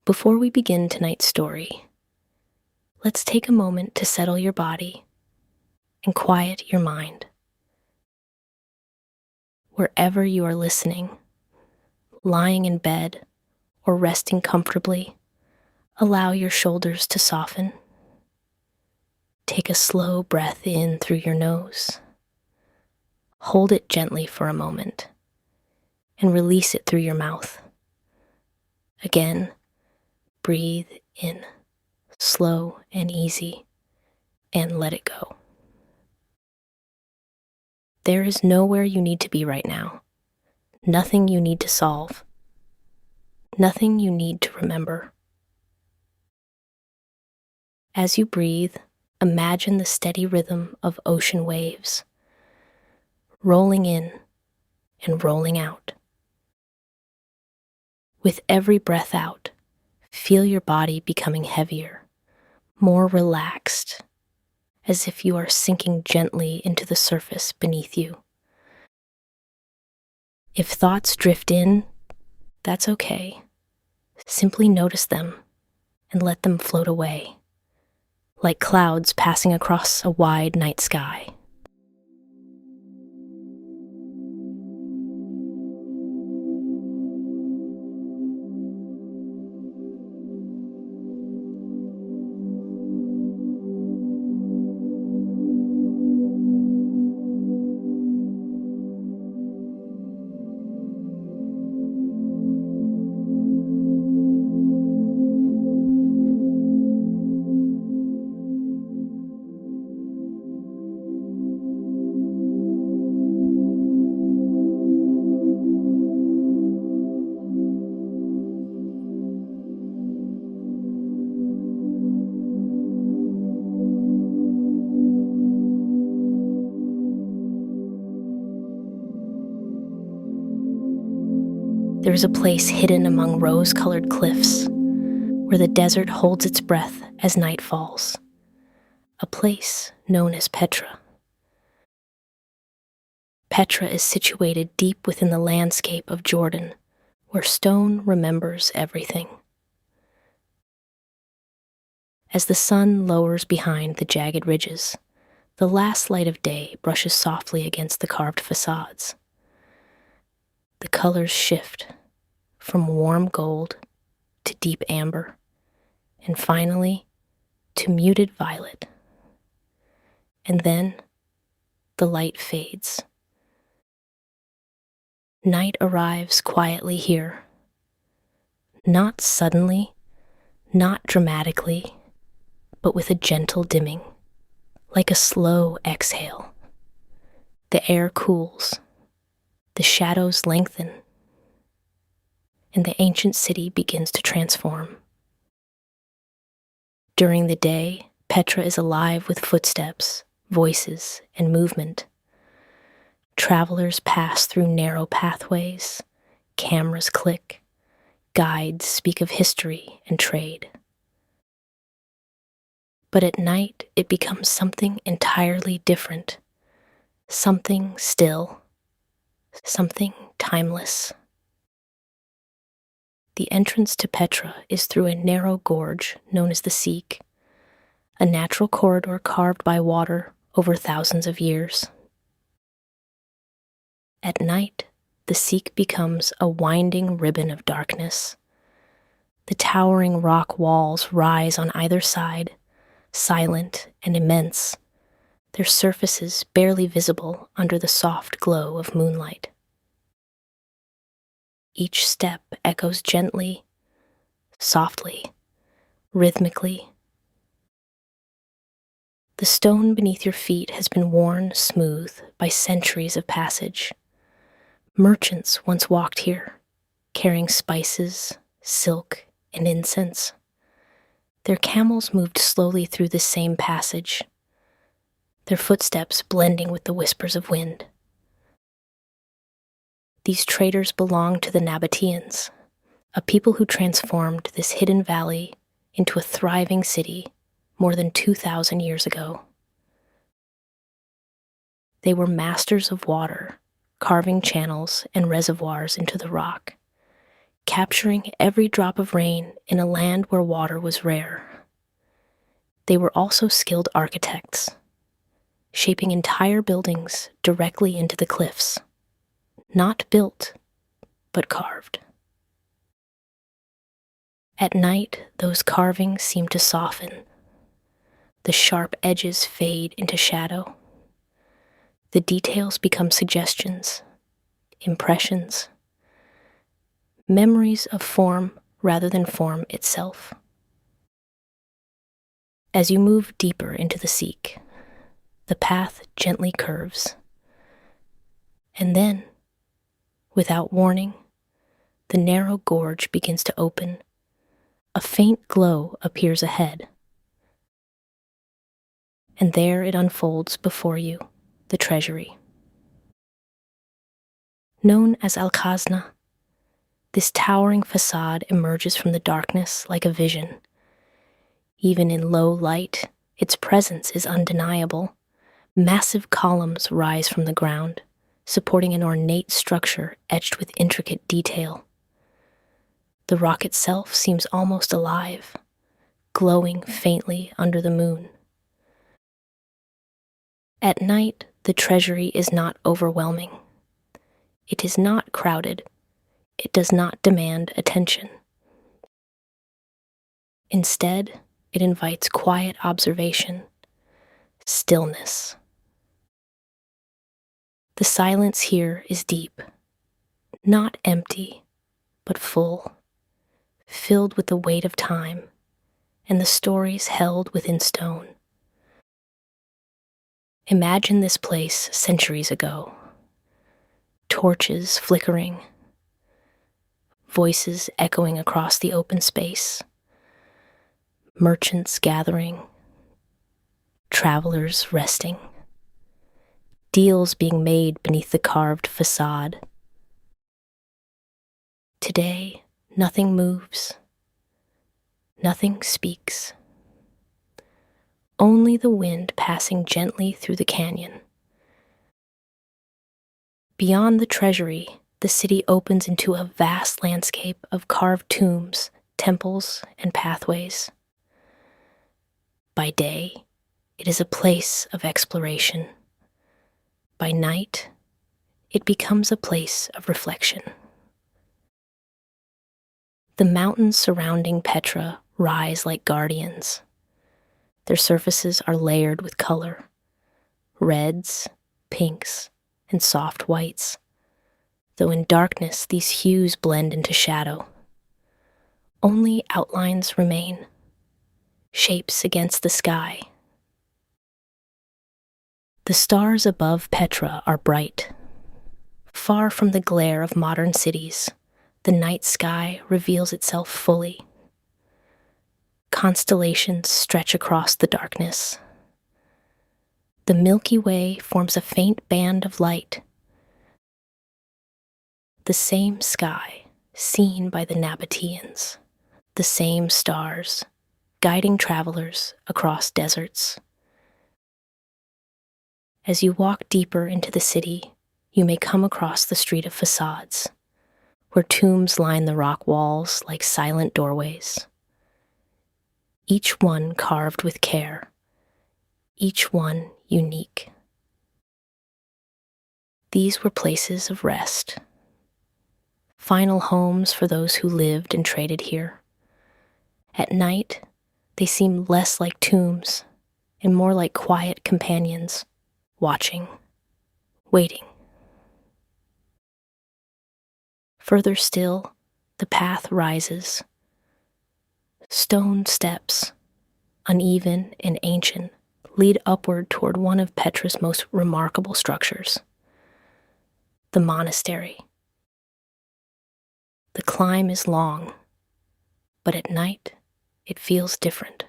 Before we begin tonight's story, let's take a moment to settle your body and quiet your mind. Wherever you are listening, lying in bed or resting comfortably, allow your shoulders to soften. Take a slow breath in through your nose. Hold it gently for a moment and release it through your mouth. Again, breathe in, slow and easy, and let it go. There is nowhere you need to be right now. Nothing you need to solve. Nothing you need to remember. As you breathe, imagine the steady rhythm of ocean waves, rolling in and rolling out. With every breath out, feel your body becoming heavier, more relaxed, as if you are sinking gently into the surface beneath you. If thoughts drift in, that's okay. Simply notice them and let them float away, like clouds passing across a wide night sky. There is a place hidden among rose-colored cliffs where the desert holds its breath as night falls, a place known as Petra. Petra is situated deep within the landscape of Jordan, where stone remembers everything. As the sun lowers behind the jagged ridges, the last light of day brushes softly against the carved facades. The colors shift from warm gold to deep amber, and finally to muted violet. And then the light fades. Night arrives quietly here. Not suddenly, not dramatically, but with a gentle dimming, like a slow exhale. The air cools, the shadows lengthen, and the ancient city begins to transform. During the day, Petra is alive with footsteps, voices, and movement. Travelers pass through narrow pathways, cameras click, guides speak of history and trade. But at night, it becomes something entirely different, something still, something timeless. The entrance to Petra is through a narrow gorge known as the Seek, a natural corridor carved by water over thousands of years. At night, the Seek becomes a winding ribbon of darkness. The towering rock walls rise on either side, silent and immense, their surfaces barely visible under the soft glow of moonlight. Each step echoes gently, softly, rhythmically. The stone beneath your feet has been worn smooth by centuries of passage. Merchants once walked here, carrying spices, silk, and incense. Their camels moved slowly through the same passage, their footsteps blending with the whispers of wind. These traders belonged to the Nabataeans, a people who transformed this hidden valley into a thriving city more than 2,000 years ago. They were masters of water, carving channels and reservoirs into the rock, capturing every drop of rain in a land where water was rare. They were also skilled architects, shaping entire buildings directly into the cliffs, not built, but carved. At night, those carvings seem to soften. The sharp edges fade into shadow. The details become suggestions, impressions, memories of form rather than form itself. As you move deeper into the Seek, the path gently curves. And then, without warning, the narrow gorge begins to open. A faint glow appears ahead. And there it unfolds before you, the Treasury. Known as Al-Khazna, this towering facade emerges from the darkness like a vision. Even in low light, its presence is undeniable. Massive columns rise from the ground, supporting an ornate structure etched with intricate detail. The rock itself seems almost alive, glowing faintly under the moon. At night, the Treasury is not overwhelming. It is not crowded. It does not demand attention. Instead, it invites quiet observation, stillness. The silence here is deep, not empty, but full, filled with the weight of time and the stories held within stone. Imagine this place centuries ago. Torches flickering, voices echoing across the open space, merchants gathering, travelers resting, deals being made beneath the carved facade. Today, nothing moves, nothing speaks. Only the wind passing gently through the canyon. Beyond the Treasury, the city opens into a vast landscape of carved tombs, temples, and pathways. By day, it is a place of exploration. By night, it becomes a place of reflection. The mountains surrounding Petra rise like guardians. Their surfaces are layered with color, reds, pinks, and soft whites, though in darkness these hues blend into shadow. Only outlines remain, shapes against the sky. The stars above Petra are bright. Far from the glare of modern cities, the night sky reveals itself fully. Constellations stretch across the darkness. The Milky Way forms a faint band of light. The same sky seen by the Nabataeans, the same stars guiding travelers across deserts. As you walk deeper into the city, you may come across the street of facades, where tombs line the rock walls like silent doorways. Each one carved with care, each one unique. These were places of rest, final homes for those who lived and traded here. At night, they seemed less like tombs and more like quiet companions, watching, waiting. Further still, the path rises. Stone steps, uneven and ancient, lead upward toward one of Petra's most remarkable structures, the monastery. The climb is long, but at night it feels different,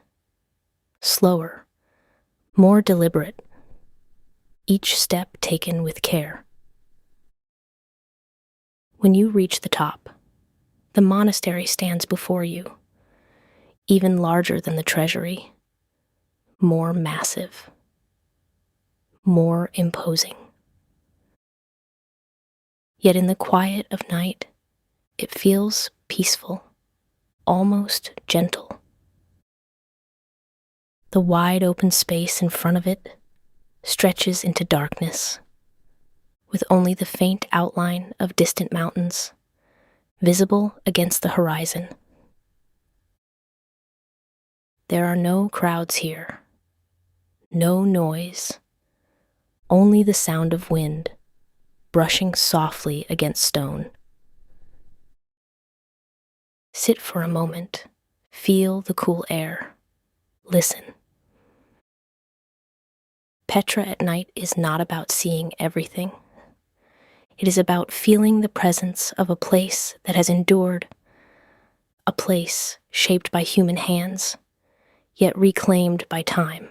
slower, more deliberate, each step taken with care. When you reach the top, the monastery stands before you, even larger than the Treasury, more massive, more imposing. Yet in the quiet of night, it feels peaceful, almost gentle. The wide open space in front of it stretches into darkness, with only the faint outline of distant mountains visible against the horizon. There are no crowds here, no noise, only the sound of wind brushing softly against stone. Sit for a moment, feel the cool air, listen. Petra at night is not about seeing everything. It is about feeling the presence of a place that has endured, a place shaped by human hands, yet reclaimed by time.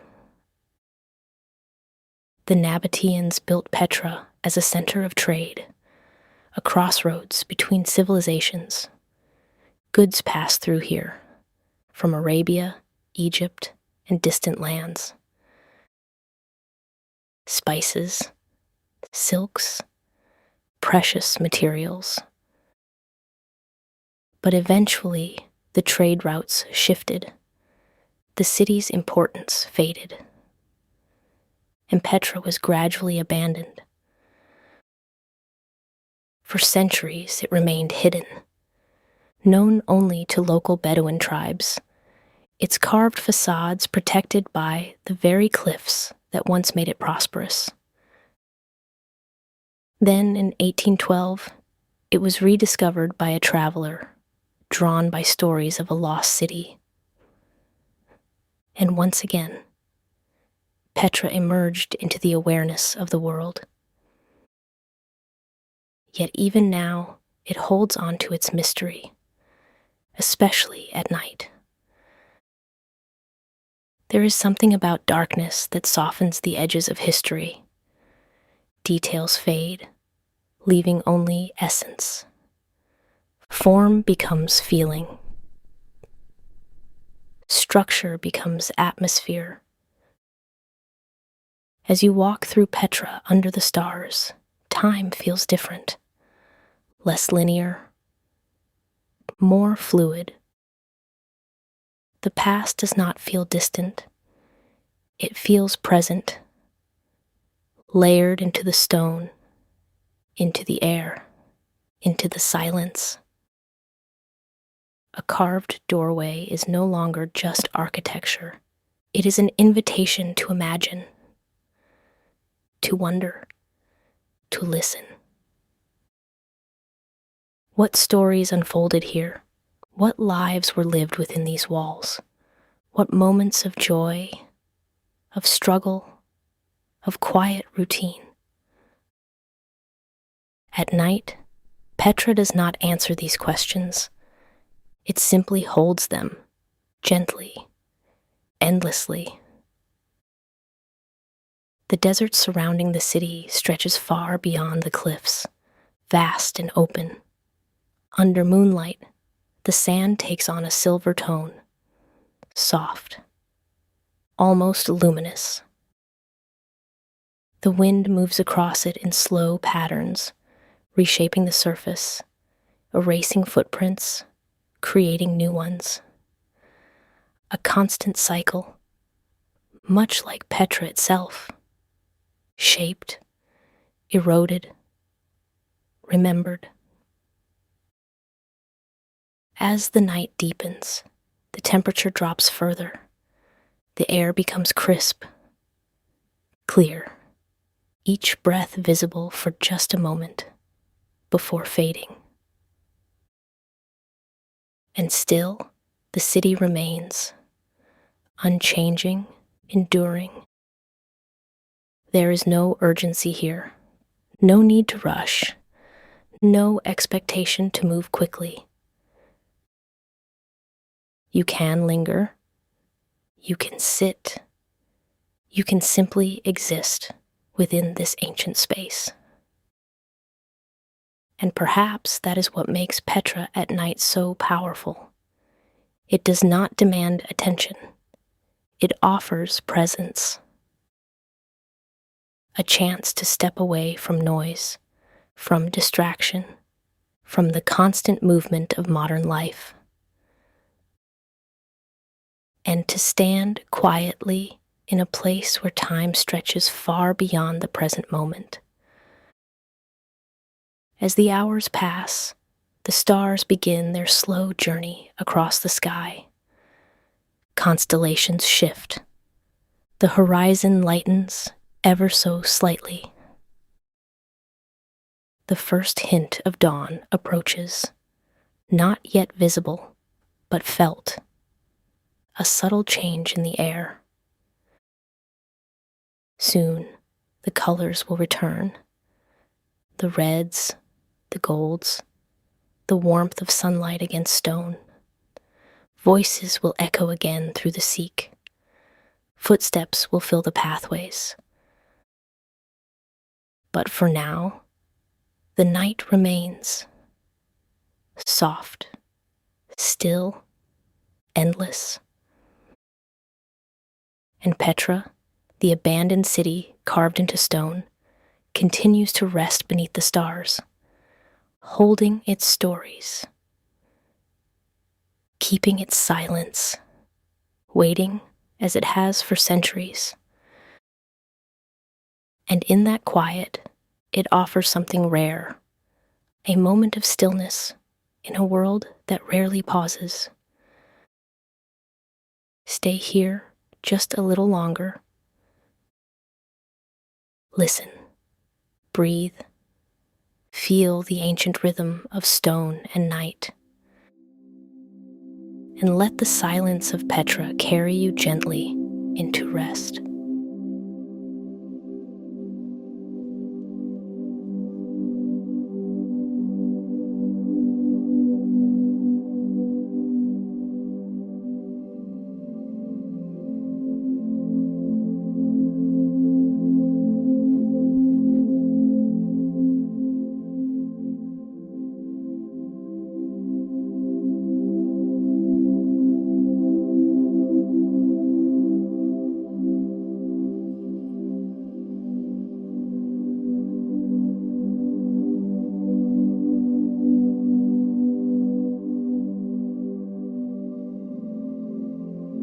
The Nabataeans built Petra as a center of trade, a crossroads between civilizations. Goods passed through here, from Arabia, Egypt, and distant lands. Spices, silks, precious materials. But eventually, the trade routes shifted. The city's importance faded, and Petra was gradually abandoned. For centuries, it remained hidden, known only to local Bedouin tribes, its carved facades protected by the very cliffs that once made it prosperous. Then, in 1812, it was rediscovered by a traveler, drawn by stories of a lost city. And once again, Petra emerged into the awareness of the world. Yet even now, it holds on to its mystery, especially at night. There is something about darkness that softens the edges of history. Details fade, leaving only essence. Form becomes feeling. Structure becomes atmosphere. As you walk through Petra under the stars, time feels different, less linear, more fluid. The past does not feel distant. It feels present, layered into the stone, into the air, into the silence. A carved doorway is no longer just architecture. It is an invitation to imagine, to wonder, to listen. What stories unfolded here? What lives were lived within these walls? What moments of joy, of struggle, of quiet routine? At night, Petra does not answer these questions. It simply holds them, gently, endlessly. The desert surrounding the city stretches far beyond the cliffs, vast and open. Under moonlight, the sand takes on a silver tone, soft, almost luminous. The wind moves across it in slow patterns, reshaping the surface, erasing footprints, creating new ones. A constant cycle, much like Petra itself, shaped, eroded, remembered. As the night deepens, the temperature drops further. The air becomes crisp, clear, each breath visible for just a moment before fading. And still, the city remains, unchanging, enduring. There is no urgency here, no need to rush, no expectation to move quickly. You can linger, you can sit, you can simply exist within this ancient space. And perhaps that is what makes Petra at night so powerful. It does not demand attention. It offers presence. A chance to step away from noise, from distraction, from the constant movement of modern life, and to stand quietly in a place where time stretches far beyond the present moment. As the hours pass, the stars begin their slow journey across the sky. Constellations shift. The horizon lightens ever so slightly. The first hint of dawn approaches, not yet visible, but felt. A subtle change in the air. Soon, the colors will return. The reds, the golds, the warmth of sunlight against stone. Voices will echo again through the seek. Footsteps will fill the pathways. But for now, the night remains. Soft, still, endless. And Petra, the abandoned city carved into stone, continues to rest beneath the stars, holding its stories, keeping its silence, waiting as it has for centuries. And in that quiet, it offers something rare, a moment of stillness in a world that rarely pauses. Stay here just a little longer. Listen, breathe, feel the ancient rhythm of stone and night, and let the silence of Petra carry you gently into rest.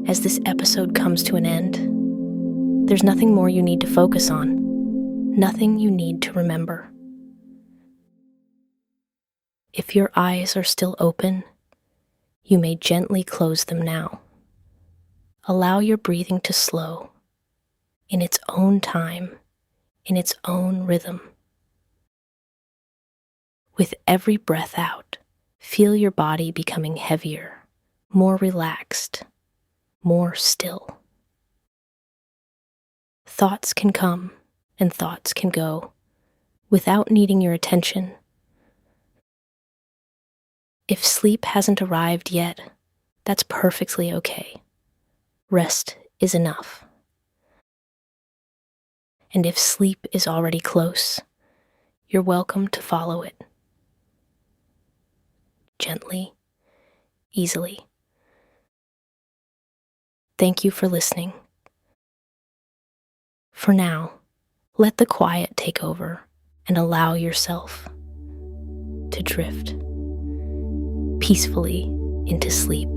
As this episode comes to an end, there's nothing more you need to focus on, nothing you need to remember. If your eyes are still open, you may gently close them now. Allow your breathing to slow, in its own time, in its own rhythm. With every breath out, feel your body becoming heavier, more relaxed, more still. Thoughts can come and thoughts can go without needing your attention. If sleep hasn't arrived yet, that's perfectly okay. Rest is enough. And if sleep is already close, you're welcome to follow it. Gently, easily. Thank you for listening. For now, let the quiet take over and allow yourself to drift peacefully into sleep.